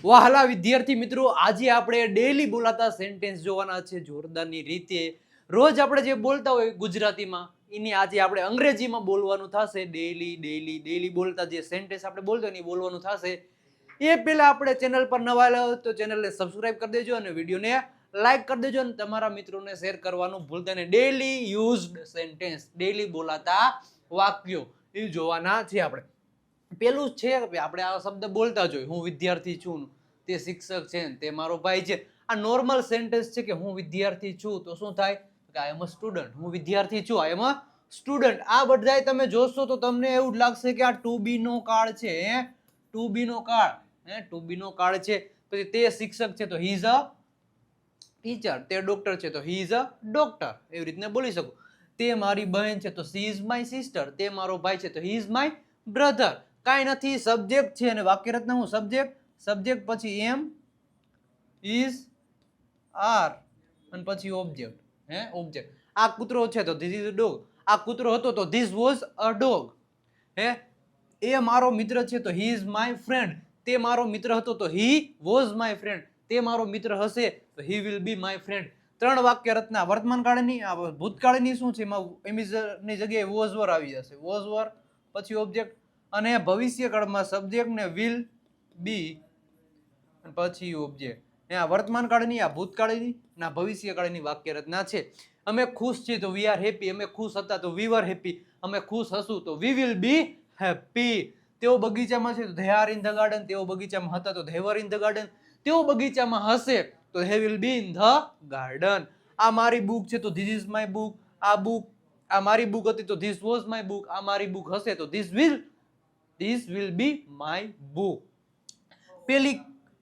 વહાલા વિદ્યાર્થી મિત્રો, આજે આપણે ડેલી બોલાતા સેન્ટેન્સ જોવાના છે જોરદારની રીતે. રોજ આપણે જે બોલતા હોય ગુજરાતીમાં એની આજે આપણે અંગ્રેજીમાં બોલવાનું થશે. ડેલી બોલતા જે સેન્ટેન્સ આપણે બોલતા હોય એ બોલવાનું થશે. એ પહેલા આપણે ચેનલ પર નવા આવ્યા હોય તો ચેનલને સબસ્ક્રાઇબ કરી દેજો અને વિડીયોને લાઈક કરી દેજો અને તમારા મિત્રોને શેર કરવાનું ભૂલતા નહીં. ડેલી યુઝડ સેન્ટેન્સ, ડેલી બોલાતા વાક્યો એ જોવાના છે આપણે. પેલું છે કે આપણે આ શબ્દ બોલતા જોઈએ, હું વિદ્યાર્થી છું, તે શિક્ષક છે, તે મારો ભાઈ છે. આ નોર્મલ સેન્ટેન્સ છે કે હું વિદ્યાર્થી છું તો શું થાય કે આઈ એમ અ સ્ટુડન્ટ. હું વિદ્યાર્થી છું, આઈ એમ અ સ્ટુડન્ટ. આ બધાય તમે જોશો તો તમને એવું લાગશે કે આ ટુ બી નો કાળ છે. ટુ બી નો કાળ, ટુ બી નો કાળ છે. પછી તે શિક્ષક છે તો હી ઇઝ અ ટીચર. તે ડોક્ટર છે તો હી ઇઝ અ ડોક્ટર. એવી રીતને બોલી શકો. તે મારી બહેન છે તો સી ઇઝ માય સિસ્ટર. તે મારો ભાઈ છે તો હી ઇઝ માય બ્રધર. કાંઈ નથી, સબ્જેક્ટ છે અને વાક્યરચના હું સબ્જેક્ટ પછી એમ ઇઝ આર અને પછી ઓબ્જેક્ટ. ઓબ્જેક્ટ. આ કૂતરો છે તો ધીસ ઇઝ અ ડોગ. આ કૂતરો હતો તો ધીસ વોઝ અ ડોગ. એ મારો મિત્ર છે તો હી ઇઝ માય ફ્રેન્ડ. તે મારો મિત્ર હતો તો હી વોઝ માય ફ્રેન્ડ. તે મારો મિત્ર હશે તો he will be my friend. 3 વાક્ય રચના. વર્તમાનકાળની, ભૂતકાળની શું છે, એમાં ની જગ્યાએ વોઝ વર આવી જશે. વોઝ વર પછી ઓબ્જેક્ટ. અને ભવિષ્યકાળમાં સબ્જેક્ટ ને વિલ બી પછી ઓબ્જેક્ટ. આ વર્તમાન કાળની, આ ભૂતકાળની ના ભવિષ્યકાળની વાક્ય રચના છે. અમે ખુશ છીએ તો વી આર હેપી. અમે ખુશ હતા તો વી વર હેપી. અમે ખુશ હશું તો વી વિલ બી હેપી. તેઓ બગીચામાં છે તો they are in the garden. તેઓ બગીચામાં હતા તો they var in the garden. તેઓ બગીચામાં હશે તો they will be in the garden. આ મારી બુક છે તો ધીસ ઇઝ માય બુક. આ મારી બુક હતી તો ધીસ વોઝ માય બુક. આ મારી બુક હશે તો this will be my book.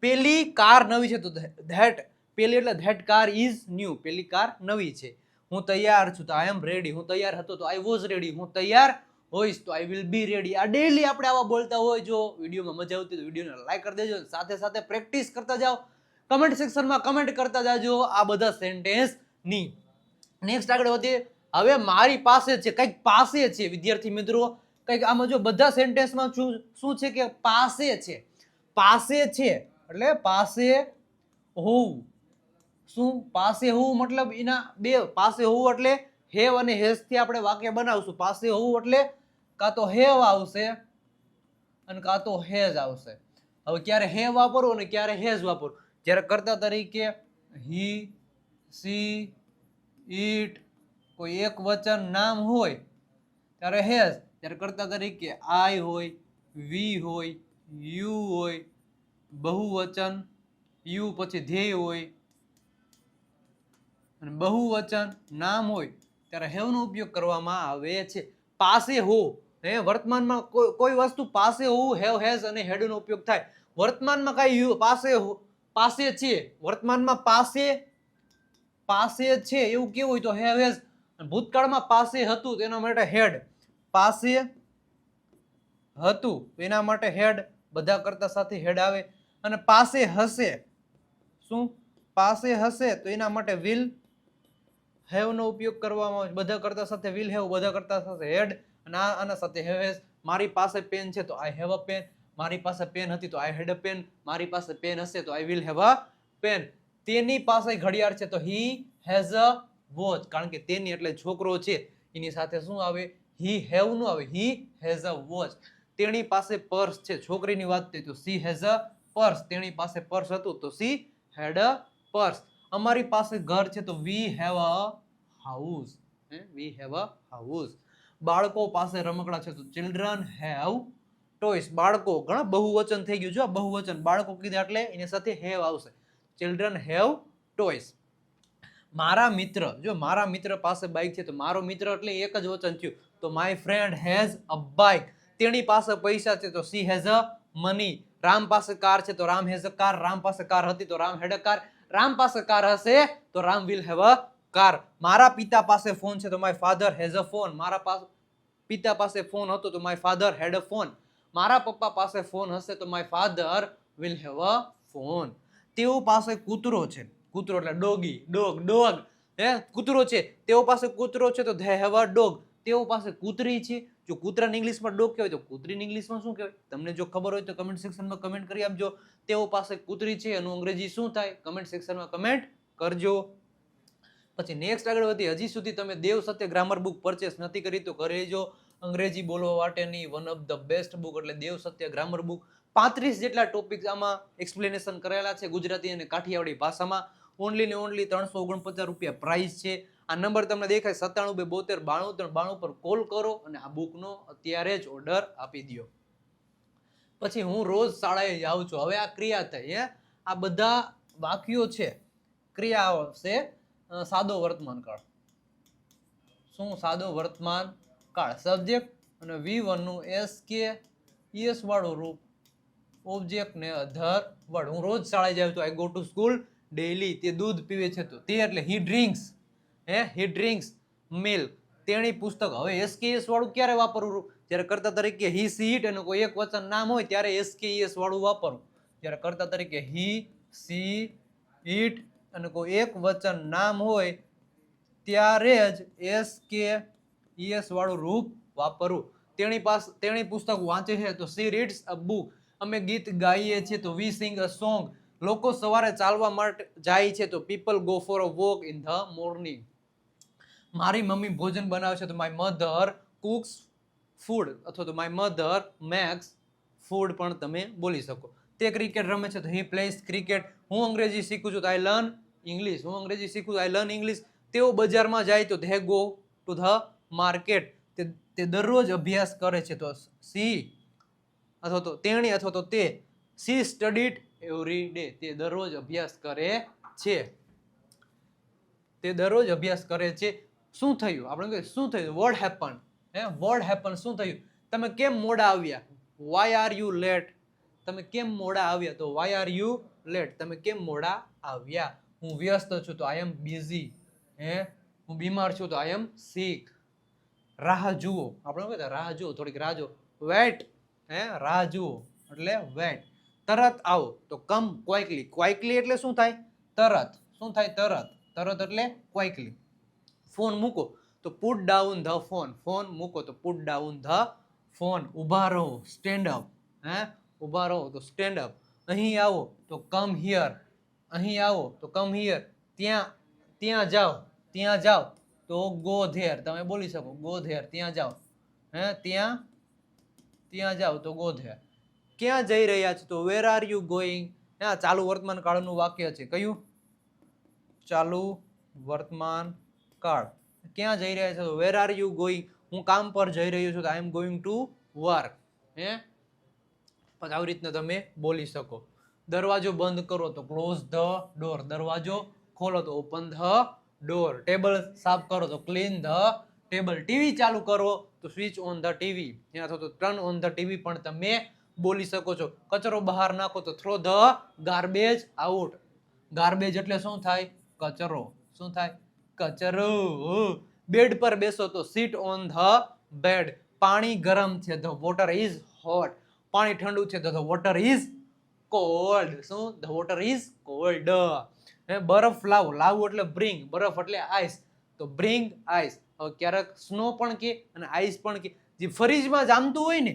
પેલી કાર નવી છે તો that. પેલી એટલે that car is new. પેલી કાર નવી છે. હું તૈયાર છું તો I am ready. હું તૈયાર હતો તો I was ready. હું તૈયાર હોઈશ તો I will be ready. આ ડેલી આપણે આવા બોલતા હોય. જો વિડીયોમાં મજા આવતી તો વિડીયોને લાઈક કરી દેજો. સાથે સાથે પ્રેક્ટિસ કરતા જાઓ. કમેન્ટ સેક્શનમાં કમેન્ટ કરતા જાજો આ બધા સેન્ટેન્સ ની. નેક્સ્ટ આગળ વધીએ. હવે મારી પાસે છે, કંઈક પાસે છે વિદ્યાર્થી મિત્રો. કંઈક આમાં જો બધા સેન્ટેન્સમાં શું છે કે પાસે છે. પાસે છે એટલે પાસે હોવું. શું પાસે હોવું મતલબ એના બે. પાસે હોવું એટલે હેવ અને હેઝ થી આપણે વાક્ય બનાવશું. પાસે હોવું એટલે કાં તો હેવ આવશે અને કાં તો હેઝ આવશે. હવે ક્યારે હેવ વાપરવું અને ક્યારે હેઝ વાપરવું. જ્યારે કર્તા તરીકે હી, સી, ઈટ કોઈ એક વચન નામ હોય ત્યારે હેઝ. ત્યારે કર્તા તરીકે આઈ હોય, વી હોય, યુ હોય, બહુવચન યુ પછી ધ્યેય હોય અને બહુવચન નામ હોય ત્યારે હેવનો ઉપયોગ કરવામાં આવે છે. પાસે હો, વર્તમાનમાં કોઈ વસ્તુ પાસે હોવું હેવ, હેઝ અને હેડનો ઉપયોગ થાય. વર્તમાનમાં કઈ પાસે છે, વર્તમાનમાં પાસે છે એવું કેવું હોય તો હેવ, હેઝ. ભૂતકાળમાં પાસે હતું તેના માટે હેડ. પાસે હતું એના માટે હેડ. બધા કરતા સાથે હેડ આવે. અને પાસે હશે, શું પાસે હશે તો એના માટે વિલ હેવ નો ઉપયોગ કરવામાં આવે. બધા કરતા સાથે વિલ હેવ, બધા કરતા સાથે હેડ અને આના સાથે હેવ, હેઝ. મારી પાસે પેન છે તો આઈ હેવ અ પેન. મારી પાસે પેન હતી તો આઈ હેડ અ પેન. મારી પાસે પેન હશે તો I will have a pen. તેની પાસે ઘડિયાળ છે તો હી હેઝ અ વોચ. કારણ કે તેની એટલે છોકરો છે એની સાથે શું આવે, હી હેવ નું આવે, હી હેઝ અ વોચ. તેની પાસે પર્સ છે, છોકરીની વાત થઈ તો સી હેઝ અ પર્સ. તેની પાસે પર્સ હતું તો સી હેડ અ પર્સ. અમારી પાસે ઘર છે તો we have a house. We have a house. બાળકો પાસે રમકડા છે તો ચિલ્ડ્રન હેવ ટોયસ. બાળકો ઘણા બહુવચન થઈ ગયું. જો બહુવચન બાળકો કીધા એટલે એની સાથે હેવ આવશે. Children have toys. મારા મિત્ર, જો મારા મિત્ર પાસે બાઇક છે તો મારો મિત્ર એટલે એક જ વચન થયું તો my friend has a bike. તેની પાસે પૈસા છે તો she has a money. Ram પાસે કાર છે તો Ram has a car. Ram પાસે કાર હતી તો Ram had a car. Ram પાસે કાર હશે તો Ram will have a car. મારા પિતા પાસે ફોન છે તો my father has a phone. મારા પિતા પાસે ફોન હતો તો my father had a phone. મારા પપ્પા પાસે ફોન હશે તો my father will have a phone. તેઓ પાસે કૂતરો છે. કૂતરો એટલે ડોગી, ડોગ. કૂતરો છે, તેઓ પાસે કૂતરો છે તો ધે હેવ અ ડોગ. તેઓ પાસે કૂતરી છે જો કૂતરાને ઇંગ્લિશમાં ડોગ કહેવાય તો કૂતરીને ઇંગ્લિશમાં શું કહેવાય? તમને જો ખબર હોય તો કમેન્ટ સેક્શનમાં કમેન્ટ કરી આપજો. તેઓ પાસે કૂતરી છે એનું અંગ્રેજી શું થાય? કમેન્ટ સેક્શનમાં કમેન્ટ કરજો. પછી નેક્સ્ટ આગળ વધી. હજી સુધી તમે દેવ સત્ય ગ્રામર બુક પરચેસ નથી કરી તો કરી લેજો. અંગ્રેજી બોલવા માટેની one of the best book એટલે દેવ સત્ય ગ્રામર બુક. 35 જેટલા ટોપિક આમાં એક્સપ્લેનેશન કરેલા છે ગુજરાતી અને કાઠિયાવાડી ભાષામાં. ઓનલી ને ઓનલી 349 રૂપિયા પ્રાઇસ છે. આ નંબર તમને દેખાય 97 72 92 પર કોલ કરો અને આ બુકનો અત્યારે જ ઓર્ડર આપી દો. પછી હું રોજ શાળાએ જાઉં છું. હવે આ ક્રિયા થઈ. આ બધા વાક્યો છે, ક્રિયા આવશે. સાદો વર્તમાન કાળ. શું સાદો વર્તમાન કાળ? સબ્જેક્ટ અને V1 નું SK ES વાળું રૂપ, ઓબ્જેક્ટ ને અધર વર્ડ. હું રોજ શાળાએ જાઉં છું. I go to school daily. તે દૂધ પીવે છે તો તે એટલે હી ડ્રિંક્સ. હી ડ્રિંક્સ મિલ્ક. તેણી પુસ્તક. હવે SKS વાળું ક્યારે વાપરવું? જ્યારે કર્તા તરીકે હી સી ઇટ અને કોઈ એક વચન નામ હોય ત્યારે SKS વાળું વાપરવું. જ્યારે કર્તા તરીકે હી સી ઇટ અને કોઈ એક વચન નામ હોય ત્યારે જ SKES વાળું રૂપ વાપરવું. તેણી પુસ્તક વાંચે છે તો she reads a book. અમે ગીત ગાઈએ છીએ તો we sing a song. લોકો સવારે ચાલવા માટે જાય છે તો people go for a walk in the morning. મારી મમ્મી ભોજન બનાવે છે તો my mother cooks food અથવા તો my mother makes food પણ તમે બોલી શકો. તે ક્રિકેટ રમે છે તો he plays cricket. હું અંગ્રેજી શીખું છું તો I learn English. હું અંગ્રેજી શીખું તો I learn English. તેઓ બજારમાં જાય તો they go to the market. તે દરરોજ અભ્યાસ કરે છે તો she અથવા તો તેણી અથવા તો તે she studied every day. તે દરરોજ અભ્યાસ કરે છે. તે દરરોજ અભ્યાસ કરે છે. શું થયું? આપણે કહીએ શું થયું? what happened? what happened? શું થયું? તમે કેમ મોડા આવ્યા? why are you late? તમે કેમ મોડા આવ્યા? તો why are you late? તમે કેમ મોડા આવ્યા? હું વ્યસ્ત છું તો I am busy. હું બીમાર છું તો I am sick. રાહ જુઓ. આપણે કહેતા રાહ જુઓ, થોડીક રાહ જુઓ. wait. રાહ જુઓ એટલે wait. તરત આવો તો come quickly. quickly એટલે શું થાય? તરત. શું થાય? તરત. તરત એટલે quickly. ફોન મૂકો તો put down the phone. Phone મૂકો તો put down the phone. ઊભા રહો stand up. ઊભા રહો તો stand up. અહીં આવો તો come here. અહીં આવો તો come here. ત્યાં જાઓ તો go there. તમે બોલી શકો go there. ત્યાં જાઓ. ત્યાં જાઓ તો go there. ક્યાં જઈ રહ્યા છો તો where are you going? ચાલુ વર્તમાન કાળનું વાક્ય છે. કયું? ચાલુ વર્તમાન કાળ. ક્યાં જઈ રહ્યા છો તો where are you going? હું કામ પર જઈ રહ્યો છું તો I am going to work. પછી આવી રીતના તમે બોલી શકો. દરવાજો બંધ કરો તો ક્લોઝ ધ ડોર. દરવાજો ખોલો તો ઓપન ધ ડોર. ટેબલ સાફ કરો તો ક્લીન ધ ટેબલ. ટીવી ચાલુ કરો તો સ્વિચ ઓન ધ ટીવી અથવા તો ટર્ન ઓન ધ ટીવી પણ તમે બોલી શકો છો. કચરો બહાર નાખો તો throw the garbage out. Garbage એટલે શું થાય? કચરો. શું થાય? કચરો. બેડ પર બેસો તો sit on the bed. પાણી ગરમ છે the water is hot. પાણી ઠંડુ છે તો the water is cold. શું? the water is cold. બરફ લાવો. લાવો એટલે bring. બરફ એટલે ice તો bring ice. હવે ક્યારેક સ્નો પણ કે અને આઈસ પણ કે. જે ફ્રીજમાં જામતું હોય ને,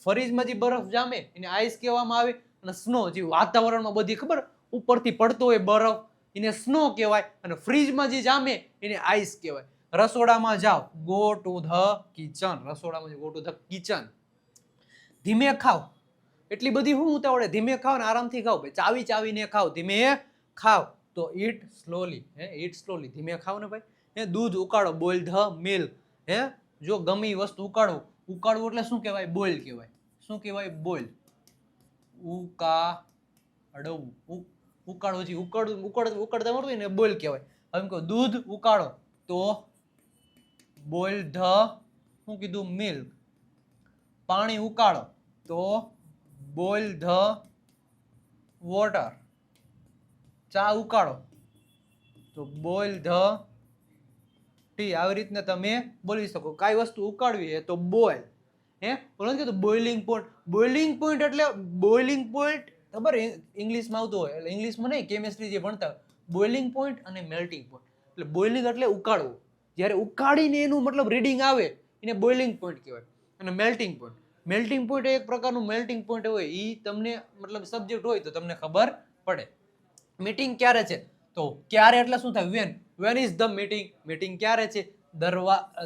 ફ્રીજમાં જે બરફ જામે એને આઈસ કહેવામાં આવે. અને સ્નો જે વાતાવરણમાં બધી ખબર ઉપરથી પડતો હોય બરફ એને સ્નો કહેવાય. અને ફ્રીજમાં જે જામે એને આઈસ કહેવાય. રસોડામાં જાઓ ગો ટુ ધ કિચન. રસોડામાં ગો ટુ ધ કિચન. ધીમે ખાઓ. એટલી બધી શું ઉતાવળે? ધીમે ખાઓ ને આરામથી ખાઓ. ચાવી ચાવીને ખાઓ. ધીમે ખાઓ તો eat slowly. eat slowly. ધીમે ખાઓ ને ભાઈ. દૂધ ઉકાળો બોઇલ ધ મિલ્ક. જો ગમી વસ્તુ ઉકાળવું. ઉકાળવું એટલે શું કહેવાય? બોઇલ કહેવાય. શું કહેવાય? બોઇલ. ઉકાળવું. ઉકાળવું છે. ઉકાળતા મળતું ને બોઇલ કહેવાય. હવે કહો દૂધ ઉકાળો તો બોઇલ ધ શું કીધું? મિલ્ક. પાણી ઉકાળો તો બોઇલ ધ વોટર. ચા ઉકાળો તો બોઇલ ધ ટી. આવી રીતના તમે બોલી શકો. કઈ વસ્તુ ઉકાળવી છે તો બોઇલ. ઓલો કીધું બોઇલિંગ પોઈન્ટ. બોઇલિંગ પોઈન્ટ એટલે બોઇલિંગ પોઈન્ટ ખબર ઇંગ્લિશમાં આવતું હોય. એટલે ઇંગ્લિશમાં નહીં, કેમિસ્ટ્રી જે ભણતા બોઇલિંગ પોઈન્ટ અને મેલ્ટિંગ પોઈન્ટ. એટલે બોઇલિંગ એટલે ઉકાળવું. જ્યારે ઉકાળીને એનું મતલબ રીડિંગ આવે એને બોઇલિંગ પોઈન્ટ કહેવાય. અને મેલ્ટિંગ પોઈન્ટ એક પ્રકારનું મેલ્ટિંગ પોઈન્ટ હોય, એ તમને મતલબ સબ્જેક્ટ હોય તો તમને ખબર પડે. મીટિંગ ક્યારે છે? તો ક્યારે એટલે શું થાય? વેન ઇઝ ધ મીટિંગ ક્યારે છે?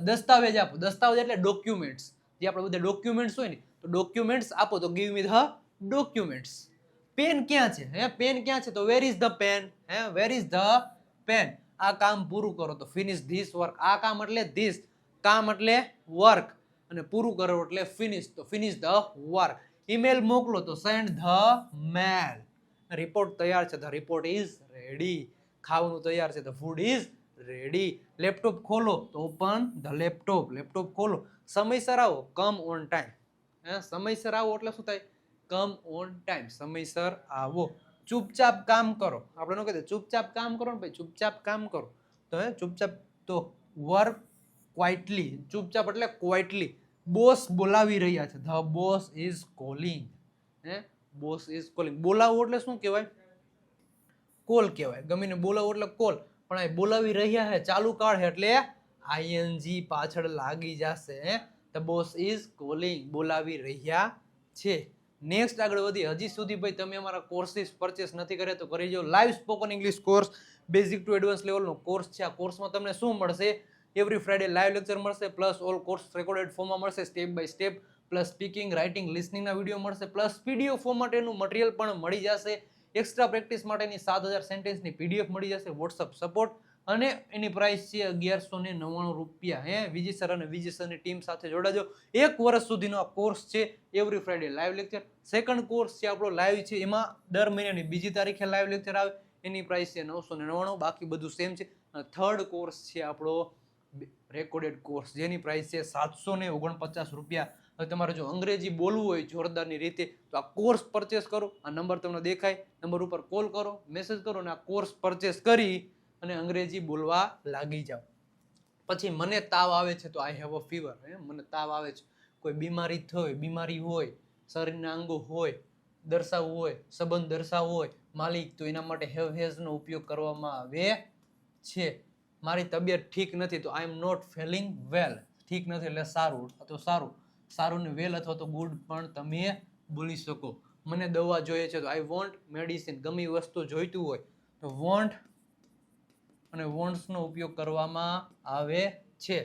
દસ્તાવેજ આપો. દસ્તાવેજ એટલે ડોક્યુમેન્ટ્સ. જે આપણે બધા ડોક્યુમેન્ટ્સ હોય ને, તો ડોક્યુમેન્ટ્સ આપો તો give me the documents. Pen ક્યાં છે? પેન ક્યાં છે? તો where is the pen? Where is the pen? આ કામ પૂરું કરો તો ફિનિશ ધીસ વર્ક. આ કામ એટલે ધીસ, કામ એટલે વર્ક, અને પૂરું કરો એટલે ફિનિશ, તો ફિનિશ ધ વર્ક. ઈમેલ મોકલો તો સેન્ડ ધ મેલ. રિપોર્ટ તૈયાર છે, ધ રિપોર્ટ ઇઝ રેડી. ખાવાનું તૈયાર છે, the food is ready. Laptop ખોલો તો ઓપન ધ લેપટોપ ખોલો. સમયસર આવો, કમ ઓન ટાઈમ. સમયસર આવો એટલે શું થાય? કમ ઓન ટાઈમ, સમયસર આવો. ચૂપચાપ કામ કરો. આપણે ન કહીએ ચૂપચાપ કામ કરો ને ભાઈ, ચૂપચાપ કામ કરો. તો ચૂપચાપ, તો વર્ક ક્વાઇટલી. ચૂપચાપ એટલે ક્વાઇટલી. બોસ બોલાવી રહ્યા છે, the boss is calling. Boss is calling. બોલાવવું એટલે શું કહેવાય? કોલ કહેવાય. ગમીને બોલાવવું એટલે કોલ. પણ આ બોલાવી રહ્યા છે ચાલુ કાળ છે એટલે આઈએનજી પાછળ લાગી જશે. ધ બોસ ઇઝ કોલિંગ, બોલાવી રહ્યા છે. નેક્સ્ટ આગળ વધી. હજી સુધી ભાઈ તમે અમારા કોર્સીસ પરચેસ નથી કર્યા તો કરી જાઓ. Live spoken English course, basic to advance લેવલનો કોર્સ છે. આ કોર્સમાં તમને શું મળશે? એવરી ફ્રાઈડે લાઈવ લેક્ચર મળશે, પ્લસ ઓલ કોર્સ રેકોર્ડેડ ફોર્મમાં મળશે step by step, plus speaking, writing, લિસનિંગના વિડીયો મળશે, પ્લસ પીડીએફ ફોર્મ માટેનું મટીરિયલ પણ મળી જશે. એક્સ્ટ્રા પ્રેક્ટિસ માટેની 7000 સેન્ટેન્સની પીડીએફ મળી જશે, વોટ્સઅપ સપોર્ટ, અને એની પ્રાઇસ છે 1199 રૂપિયા. વિજી સર અને વિજી સરની ટીમ સાથે જોડાજો. 1 વર્ષ સુધીનો આ કોર્સ છે. Every Friday live lecture. Second course છે આપણો લાઈવ છે, એમાં દર મહિનાની બીજી તારીખે લાઈવ લેક્ચર આવે. એની પ્રાઇસ છે 999, બાકી બધું સેમ છે. થર્ડ કોર્સ છે આપણો રેકોર્ડેડ કોર્સ, જેની પ્રાઇસ છે 749 રૂપિયા. હવે તમારે જો અંગ્રેજી બોલવું હોય જોરદારની રીતે તો આ કોર્સ પરચેસ કરો. આ નંબર તમને દેખાય, નંબર ઉપર કોલ કરો, મેસેજ કરો, અને આ કોર્સ પરચેસ કરી અને અંગ્રેજી બોલવા લાગી જાઓ. પછી મને તાવ આવે છે તો આઈ હેવ અ ફીવર. મને તાવ આવે છે, કોઈ બીમારી હોય, શરીરના અંગો હોય, દર્શાવવું હોય, સંબંધ દર્શાવવો હોય, માલિક, તો એના માટે હેવ હેઝનો ઉપયોગ કરવામાં આવે છે. મારી તબિયત ઠીક નથી તો આઈ એમ નોટ ફીલિંગ વેલ. ઠીક નથી એટલે સારું, અથવા સારું ને વેલ અથવા તો ગુડ પણ તમે બોલી શકો. મને દવા જોઈએ છે તો આઈ વોન્ટ મેડિસિન. ગમે વસ્તુ જોઈતું હોય તો વોન્ટ અને વોન્ટ્સનો ઉપયોગ કરવામાં આવે છે.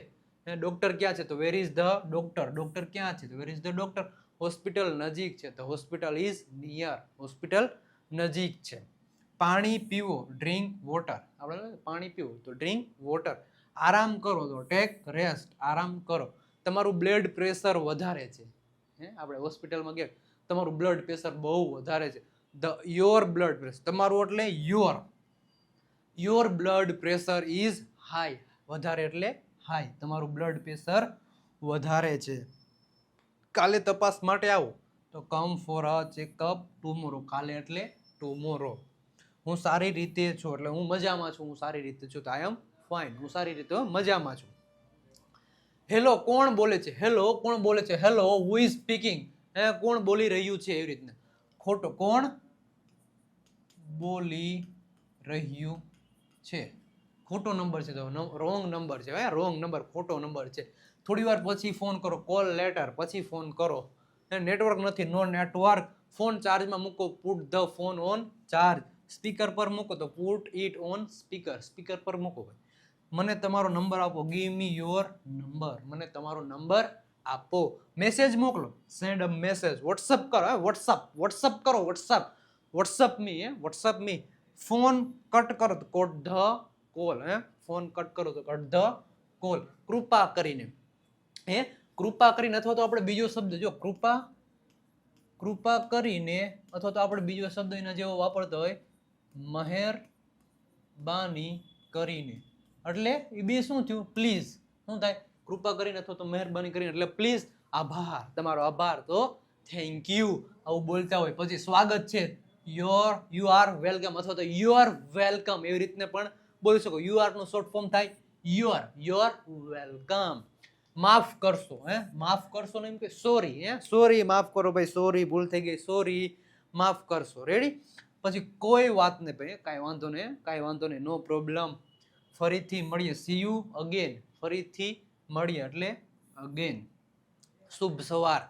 ડોક્ટર ક્યાં છે? તો where is the doctor. Doctor ક્યાં છે? તો where is the doctor. Hospital નજીક છે તો હોસ્પિટલ ઇઝ નિયર. હોસ્પિટલ નજીક છે. પાણી પીવો, ડ્રિંક વોટર. આપણે પાણી પીવું તો ડ્રિંક વોટર. આરામ કરો તો ટેક રેસ્ટ. આરામ કરો. તમારું બ્લડ પ્રેશર વધારે છે, આપણે હોસ્પિટલમાં ગયા, તમારું બ્લડ પ્રેશર બહુ વધારે છે. Your blood pressure. તમારું એટલે your blood pressure is high. વધારે એટલે હાઈ. તમારું બ્લડ પ્રેશર વધારે છે. કાલે તપાસ માટે આવો તો come for a checkup tomorrow. કાલે એટલે ટુમોરો. હું સારી રીતે છું એટલે હું મજામાં છું. હું સારી રીતે છું તો આઈ એમ ફાઇન. હું સારી રીતે મજામાં છું. હેલો કોણ બોલે છે? હેલો કોણ બોલે છે? Hello who is speaking. કોણ બોલી રહ્યું છે? એવી રીતના. ખોટો. કોણ બોલી રહ્યું છે? ખોટો નંબર છે તો રોંગ નંબર છે. રોંગ નંબર, ખોટો નંબર છે. થોડી વાર પછી ફોન કરો, કોલ લેટર. પછી ફોન કરો. નેટવર્ક નથી, નો નેટવર્ક. ફોન ચાર્જમાં મૂકો, put the phone on charge. Speaker પર મૂકો તો put it on speaker. Speaker પર મૂકો. મને તમારો નંબર આપો, ગીવ મી યોર નંબર. મને તમારો નંબર આપો. મેસેજ મોકલો, સેન્ડ અ મેસેજ. વોટ્સઅપ કરો, વોટ્સઅપ કરો. વોટ્સઅપ મી. ફોન કટ કરો તો cut the call. Phone cut કરો તો કટ ધ કોલ. કૃપા કરીને. કૃપા કરીને, અથવા તો આપણે બીજો શબ્દ જો કૃપા કરીને, અથવા તો આપણે બીજો શબ્દ એના જેવો વાપરતો હોય મહેરબાની કરીને. એટલે એ બે શું થયું? પ્લીઝ. શું થાય? કૃપા કરીને અથવા તો મહેરબાની કરીને એટલે પ્લીઝ, આભાર, તમારો આભાર, તો થેન્ક યુ. આવું બોલતા હોય. પછી સ્વાગત છે, યુ આર વેલકમ, અથવા તો યુ આર વેલકમ. એવી રીતને પણ બોલી શકો. યુ આર નું શોર્ટ ફોર્મ થાય યુ આર વેલકમ. માફ કરશો. માફ કરશો ને એમ કે સોરી. સોરી, માફ કરો ભાઈ, સોરી, ભૂલ થઈ ગઈ, સોરી, માફ કરશો. રેડી? પછી કોઈ વાત નહીં ભાઈ, કાંઈ વાંધો નહીં, નો પ્રોબ્લેમ. ફરીથી મળીએ, સી યુ અગેન. ફરીથી મળીએ એટલે અગેન. શુભ સવાર,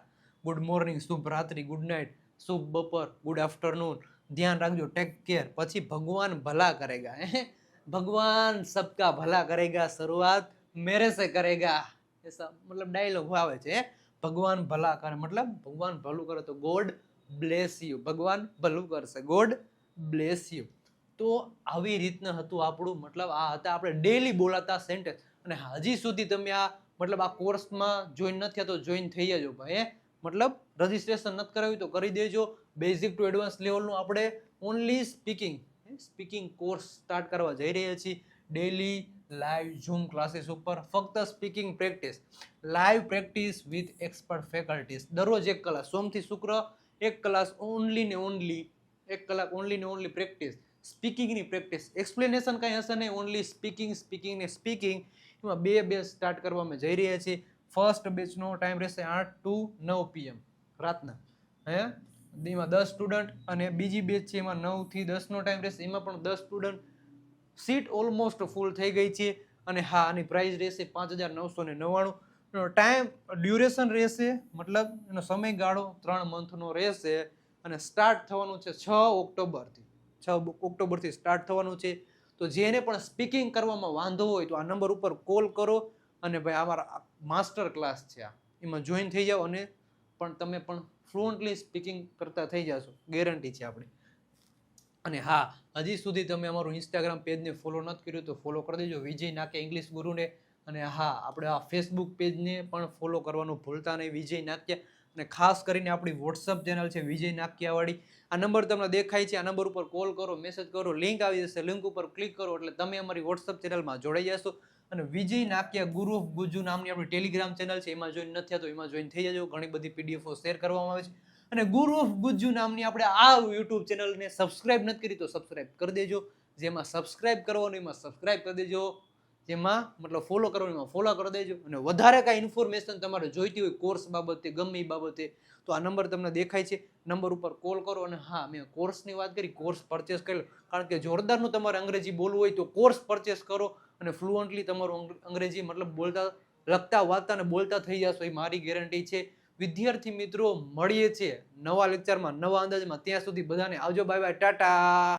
ગુડ મોર્નિંગ, શુભ રાત્રિ, ગુડ નાઇટ, શુભ બપોર, ગુડ આફ્ટરનૂન, ધ્યાન રાખજો, ટેક કેર. પછી ભગવાન ભલા કરેગા. ભગવાન સબકા ભલા કરેગા, શરૂઆત મેરે સે કરેગા. ऐसा मतलब डायलॉग આવે છે. ભગવાન ભલા કરે મતલબ ભગવાન ભલું કરે તો ગોડ બ્લેસ યુ. ભગવાન ભલું કરશે, ગોડ બ્લેસ યુ. તો આવી રીતના હતું આપણું, મતલબ આ હતા આપણે ડેલી બોલાતા સેન્ટેન્સ. અને હજી સુધી તમે આ મતલબ આ કોર્સમાં જોઈન નથી થયા તો જોઈન થઈ જજો ભાઈ. મતલબ રજીસ્ટ્રેશન નથી કરાવ્યું તો કરી દેજો. બેઝિક ટુ એડવાન્સ લેવલનું આપણે ઓનલી સ્પીકિંગ કોર્સ સ્ટાર્ટ કરવા જઈ રહ્યા છીએ. ડેલી લાઈવ ઝૂમ ક્લાસીસ ઉપર ફક્ત speaking practice, live practice with expert faculties. દરરોજ 1 કલાક, સોમથી શુક્ર 1 કલાક ઓનલી ને ઓનલી, 1 કલાક ઓનલી ને ઓનલી પ્રેક્ટિસ, સ્પીકિંગની પ્રેક્ટિસ. એક્સપ્લેનેશન કંઈ હશે નહીં, ઓનલી સ્પીકિંગ ને સ્પીકિંગ. એમાં 2 બેચ સ્ટાર્ટ કરવામાં જઈ રહ્યા છીએ. ફર્સ્ટ બેચનો ટાઈમ રહેશે 8 to 9 PM રાતના. એમાં 10 સ્ટુડન્ટ, અને બીજી બેચ છે એમાં 9 થી 10 નો ટાઈમ રહેશે. એમાં પણ 10 સ્ટુડન્ટ. સીટ ઓલમોસ્ટ ફૂલ થઈ ગઈ છે. અને હા, આની પ્રાઇસ રહેશે 5,999. ટાઈમ ડ્યુરેશન રહેશે, મતલબ એનો સમયગાળો 3 મંથનો રહેશે. અને સ્ટાર્ટ થવાનું છે 6 ઓક્ટોબરથી. 6 ઓક્ટોબરથી સ્ટાર્ટ થવાનું છે. તો જેને પણ સ્પીકિંગ કરવામાં વાંધો હોય તો આ નંબર ઉપર કોલ કરો, અને ભાઈ અમારા માસ્ટર ક્લાસ છે આ, એમાં જોઈન થઈ જાઓ, અને પણ તમે પણ ફ્લુઅન્ટલી સ્પીકિંગ કરતા થઈ જશો, ગેરંટી છે આપણી. અને હા, હજી સુધી તમે અમારું ઇન્સ્ટાગ્રામ પેજને ફોલો નથી કર્યું તો ફોલો કરી દેજો, વિજય નાક્યા ઇંગ્લિશ ગુરુને. અને હા, આપણે આ ફેસબુક પેજને પણ ફોલો કરવાનું ભૂલતા નહીં, વિજય નાક્યા. અને ખાસ કરીને આપણી વોટ્સઅપ ચેનલ છે વિજય નાક્યાવાળી. આ નંબર તમને દેખાય છે, આ નંબર ઉપર કોલ કરો, મેસેજ કરો, લિંક આવી જશે, લિંક ઉપર ક્લિક કરો એટલે તમે અમારી વોટ્સઅપ ચેનલમાં જોડાઈ જશો. અને વિજય નાક્યા ગુરુ ઓફ ગુજ્જુ નામની આપણી ટેલિગ્રામ ચેનલ છે, એમાં જોઈન નથી થયા તો એમાં જોઈન થઈ જજો. ઘણી બધી પીડીએફઓ શેર કરવામાં આવે છે. અને ગુરુ ઓફ ગુજ્જુ નામની આપણે આ યુટ્યુબ ચેનલને સબસ્ક્રાઇબ નથી કરી તો સબસ્ક્રાઇબ કરી દેજો. જેમાં સબસ્ક્રાઇબ કરવાનું એમાં સબસ્ક્રાઇબ કરી દેજો, જેમાં મતલબ ફોલો કરવાનું એમાં ફોલો કરી દેજો. અને વધારે કાંઈ ઇન્ફોર્મેશન તમારે જોઈતી હોય કોર્સ બાબતે, ગમે એ બાબતે, તો આ નંબર તમને દેખાય છે, નંબર ઉપર કોલ કરો. અને હા, મેં કોર્સની વાત કરી, કોર્સ પરચેસ કરી લો, કારણ કે જોરદારનું તમારે અંગ્રેજી બોલવું હોય તો કોર્સ પરચેસ કરો, અને ફ્લુઅન્ટલી તમારું અંગ્રેજી મતલબ બોલતા, લખતા, વાંચતા અને બોલતા થઈ જશો, એ મારી ગેરંટી છે. વિદ્યાર્થી મિત્રો, મળીએ છીએ નવા લેક્ચરમાં, નવા અંદાજમાં. ત્યાં સુધી બધાને આવજો, બાય બાય, ટાટા.